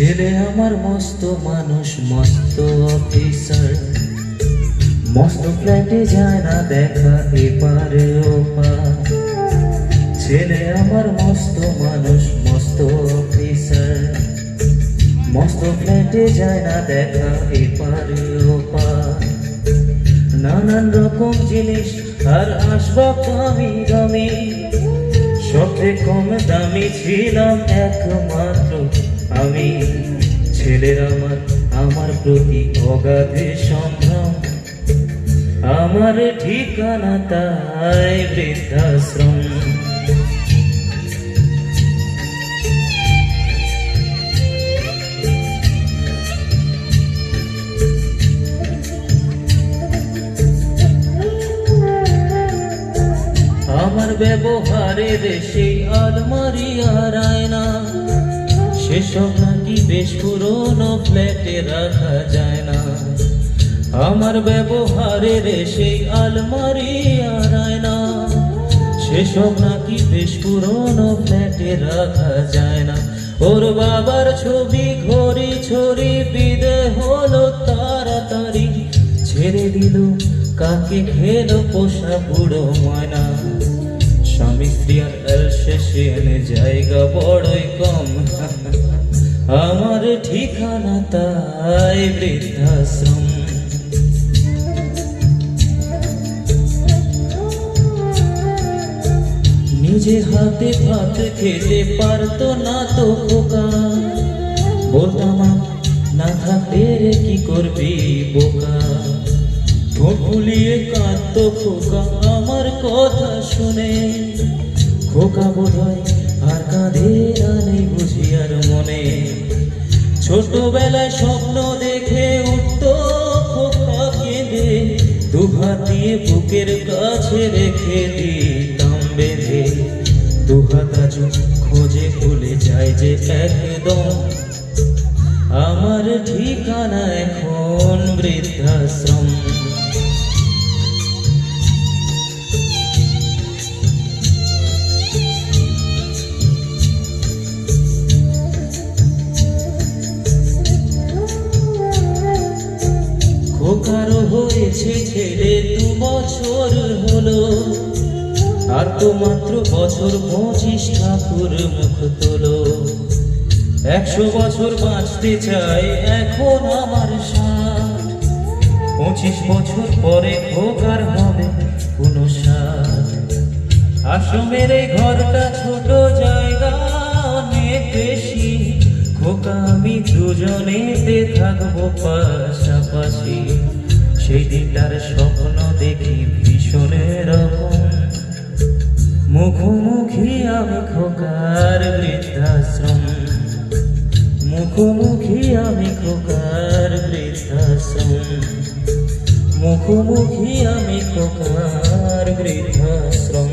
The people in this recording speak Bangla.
ছেলে আমার মস্ত মানুষ, মস্ত অফিসার, মস্ত ফ্ল্যাটে যায় না দেখা এপারে ওপার। ছেলে আমার মস্ত মানুষ, মস্ত অফিসার, মস্ত ফ্ল্যাটে যায় না দেখা এপারে ওপার। নানান রকম জিনিস আর আসবাব দামি দামি, সবচেয়ে কম দামি ছিলাম একমাত্র আমি। ছেলের আমার প্রতি অগাধে সম্ভ্রম, আমার ঠিকানা তাই বৃদ্ধাশ্রম। আমার ব্যবহারের সেই আলমারি আর আয়না, সেসব নাকি বেশ পুরনো ফ্ল্যাটে রাখা যায় না। আমার ব্যবহারের সেই আলমারি আর আয়না, সেসব নাকি বেশ পুরনো ফ্ল্যাটে রাখা যায় না। ওর বাবার ছবি ঘড়ি ছড়ি বিদে হলো তাড়াতাড়ি, ছেড়ে দিল কাকে খেলো পোষা বুড়ো ময়না। স্বামী স্ত্রী আর শেষে এনে জায়গা বড়ই কম, আমার ঠিকানা তাই বৃদ্ধাশ্রম। নিজে হাতে ভাত খেতে পারতো না তো খোকা, বলতাম না থাকলে রে কি করবি বোকা। ঠোঁট ফুলিয়ে কাঁদতো খোকা আমার কথা শুনে, খোকা বোধহয় আর কাঁদে না নেই বুঝি আর মনে। ছোটবেলায় স্বপ্ন দেখে উঠতো খোকা কেঁদে, দুহাত দিয়ে বুকের কাছে রেখে দিতাম বেঁধে। দুহাত আজ খোঁজে ভুলে যায় যে একদম, আমার ঠিকানা এখন বৃদ্ধাশ্রম। খোকারও হয়েছে ছেলে 2 বছর হলো, আর তো মাত্র বছর 25 ঠাকুর মুখ তোলো। 100 বছর বাঁচতে চাই এখন আমার 60, 25 বছর পরে খোকার হবে 59। আশ্রমের এই ঘরটা ছোট, জায়গা অনেক বেশি, খোকা আমি দুজনেতে থাকবো পাশাপাশি। সেই দিনটার স্বপ্ন দেখি ভীষণ রকম, মুখোমুখি আমি খোকার বৃদ্ধাশ্রম। মুখোমুখি আমি খোকার বৃদ্ধাশ্রম, মুখোমুখি আমি খোকার বৃদ্ধাশ্রম।